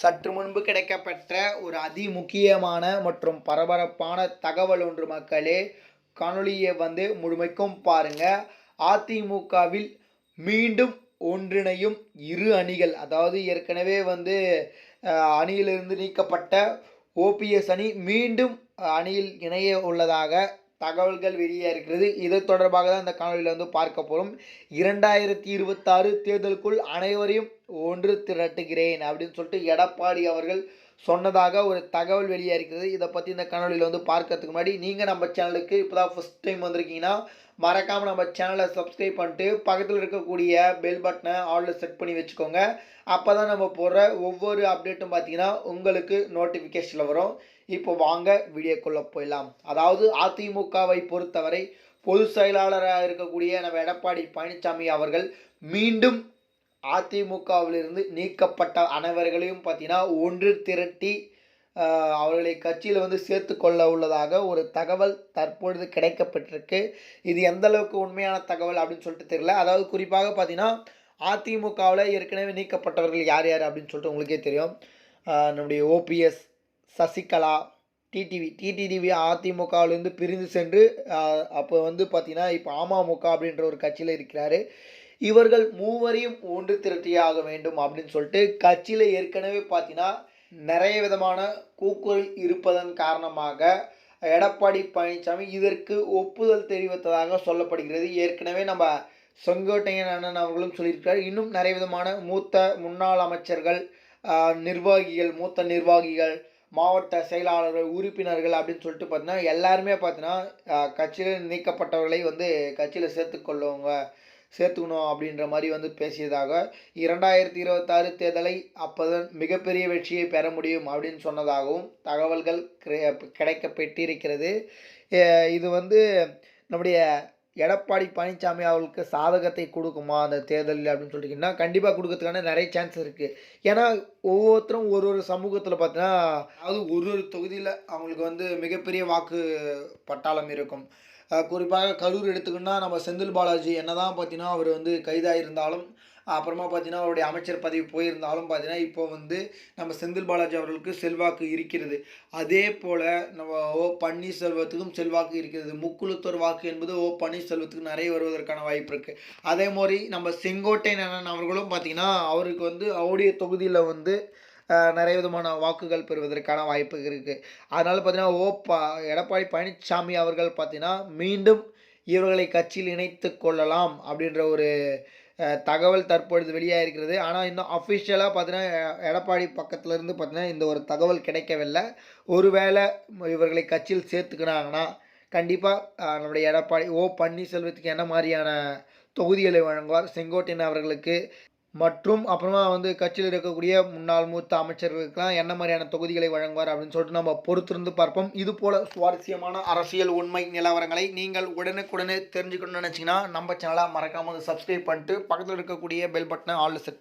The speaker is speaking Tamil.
சற்று முன்பு கிடைக்கப்பெற்ற ஒரு அதிமுக்கியமான மற்றும் பரபரப்பான தகவல் ஒன்று மக்களே. காணொளியை முழுமைக்கும் பாருங்க. அதிமுகவில் மீண்டும் ஒன்றிணையும் இரு அணிகள், அதாவது ஏற்கனவே அணியிலிருந்து நீக்கப்பட்ட ஓபிஎஸ் அணி மீண்டும் அணியில் இணைய உள்ளதாக தகவல்கள் வெளியே இருக்கிறது. இது தொடர்பாக தான் இந்த காணொலியில் பார்க்க போகிறோம். 2026 தேர்தலுக்குள் அனைவரையும் ஒன்று திரட்டுகிறேன் அப்படின்னு சொல்லிட்டு எடப்பாடி அவர்கள் சொன்னதாக ஒரு தகவல் வெளியே இருக்கிறது. இதை பற்றி இந்த காணொலியில் பார்க்கறதுக்கு முன்னாடி நீங்கள் நம்ம சேனலுக்கு இப்போ தான் ஃபஸ்ட் டைம் வந்திருக்கீங்கன்னா மறக்காமல் நம்ம சேனலை சப்ஸ்கிரைப் பண்ணிட்டு பக்கத்தில் இருக்கக்கூடிய பெல் பட்டனை ஆலில் செட் பண்ணி வச்சுக்கோங்க. அப்போ தான் நம்ம போடுற ஒவ்வொரு அப்டேட்டும் பார்த்தீங்கன்னா உங்களுக்கு நோட்டிஃபிகேஷனில் வரும். இப்போ வாங்க வீடியோக்குள்ளே போயிடலாம். அதாவது அதிமுகவை பொறுத்தவரை பொதுச் செயலாளராக இருக்கக்கூடிய நம்ம எடப்பாடி பழனிசாமி அவர்கள் மீண்டும் அதிமுகவிலிருந்து நீக்கப்பட்ட அனைவர்களையும் பார்த்தீங்கன்னா ஒன்று திரட்டி அவர்களை கட்சியில் சேர்த்து கொள்ள உள்ளதாக ஒரு தகவல் தற்பொழுது கிடைக்கப்பட்டிருக்கு. இது எந்த அளவுக்கு உண்மையான தகவல் அப்படின்னு சொல்லிட்டு தெரியல. அதாவது குறிப்பாக பார்த்தீங்கன்னா அதிமுகவில் ஏற்கனவே நீக்கப்பட்டவர்கள் யார் யார் அப்படின்னு சொல்லிட்டு உங்களுக்கே தெரியும். நம்முடைய ஓபிஎஸ், சசிகலா, டிடிவி அதிமுகவிலிருந்து பிரிந்து சென்று அப்போ பார்த்தீங்கன்னா இப்போ அமமுக அப்படின்ற ஒரு கட்சியில் இருக்கிறாரு. இவர்கள் மூவரையும் ஒன்று திரட்டியாக வேண்டும் அப்படின்னு சொல்லிட்டு கட்சியில் ஏற்கனவே பார்த்தீங்கன்னா நிறைய விதமான கூக்குரல் இருப்பதன் காரணமாக எடப்பாடி பழனிசாமி இதற்கு ஒப்புதல் தெரிவித்ததாக சொல்லப்படுகிறது. ஏற்கனவே நம்ம செங்கோட்டையன் அண்ணன் அவர்களும் சொல்லியிருக்கிறார். இன்னும் நிறைய விதமான முன்னாள் அமைச்சர்கள், நிர்வாகிகள், மூத்த நிர்வாகிகள், மாவட்ட செயலாளர்கள், உறுப்பினர்கள் அப்படின்னு சொல்லிட்டு பார்த்தீங்கன்னா எல்லாருமே பார்த்தீங்கன்னா கட்சியில் நீக்கப்பட்டவர்களை கட்சியில் சேர்த்துக்கணும் அப்படின்ற மாதிரி பேசியதாக 2026 தேர்தலை அப்போதான் மிகப்பெரிய வெற்றியை பெற முடியும் அப்படின்னு சொன்னதாகவும் தகவல்கள் கிடைக்கப்பட்டிருக்கிறது. இது நம்முடைய எடப்பாடி பழனிசாமி அவர்களுக்கு சாதகத்தை கொடுக்குமா அந்த தேர்தலில் அப்படின்னு சொல்லிட்டிங்கன்னா கண்டிப்பாக கொடுக்கறதுக்கான நிறைய சான்ஸ் இருக்குது. ஏன்னா ஒவ்வொருத்தரும் ஒரு சமூகத்தில் பார்த்தீங்கன்னா அதாவது ஒரு தொகுதியில் அவங்களுக்கு மிகப்பெரிய வாக்கு பட்டாளம் இருக்கும். குறிப்பாக கரூர் எடுத்துக்கிட்டோம்னா நம்ம செந்தில் பாலாஜி என்னதான் பார்த்தீங்கன்னா அவர் கைதாக இருந்தாலும், அப்புறமா பார்த்தீங்கன்னா அவருடைய அமைச்சர் பதவி போயிருந்தாலும் பார்த்தீங்கன்னா இப்போ நம்ம செந்தில் பாலாஜி அவர்களுக்கு செல்வாக்கு இருக்கிறது. அதே போல் நம்ம ஓ பன்னீர்செல்வத்துக்கும் செல்வாக்கு இருக்கிறது. முக்குளத்தூர் வாக்கு என்பது ஓ பன்னீர்செல்வத்துக்கு நிறைய வருவதற்கான வாய்ப்பு இருக்குது. அதே மாதிரி நம்ம செங்கோட்டையன் அண்ணன் அவர்களும் பார்த்தீங்கன்னா அவருக்கு அவருடைய தொகுதியில் நிறைய விதமான வாக்குகள் பெறுவதற்கான வாய்ப்பு இருக்குது. அதனால் பார்த்தீங்கன்னா எடப்பாடி பழனிசாமி அவர்கள் பார்த்தீங்கன்னா மீண்டும் இவர்களை கட்சியில் இணைத்து கொள்ளலாம் அப்படின்ற ஒரு தகவல் தற்பொழுது வெளியாக இருக்கிறது. ஆனால் இன்னும் அஃபிஷியலாக பார்த்தீங்கன்னா எடப்பாடி பக்கத்துலேருந்து பார்த்தீங்கன்னா இந்த ஒரு தகவல் கிடைக்கவில்லை. ஒருவேளை இவர்களை கட்சியில் சேர்த்துக்கினாங்கன்னா கண்டிப்பாக நம்முடைய எடப்பாடி பன்னீர்செல்வத்துக்கு என்ன மாதிரியான தொகுதிகளை வழங்குவார், செங்கோட்டையன் அவர்களுக்கு மற்றும் அப்புறமா கட்சியில் இருக்கக்கூடிய முன்னாள் மூத்த அமைச்சர்களுக்கெல்லாம் என்ன மாதிரியான தொகுதிகளை வழங்குவார் அப்படின்னு சொல்லிட்டு நம்ம பொறுத்திருந்து பார்ப்போம். இது போல சுவாரஸ்யமான அரசியல் உண்மை நிலவரங்களை நீங்கள் உடனுக்குடனே தெரிஞ்சுக்கணும்னு நினச்சிங்கன்னா நம்ம சேனலை மறக்காமல் சப்ஸ்கிரைப் பண்ணிட்டு பக்கத்தில் இருக்கக்கூடிய பெல் பட்டனை ஆல் செட்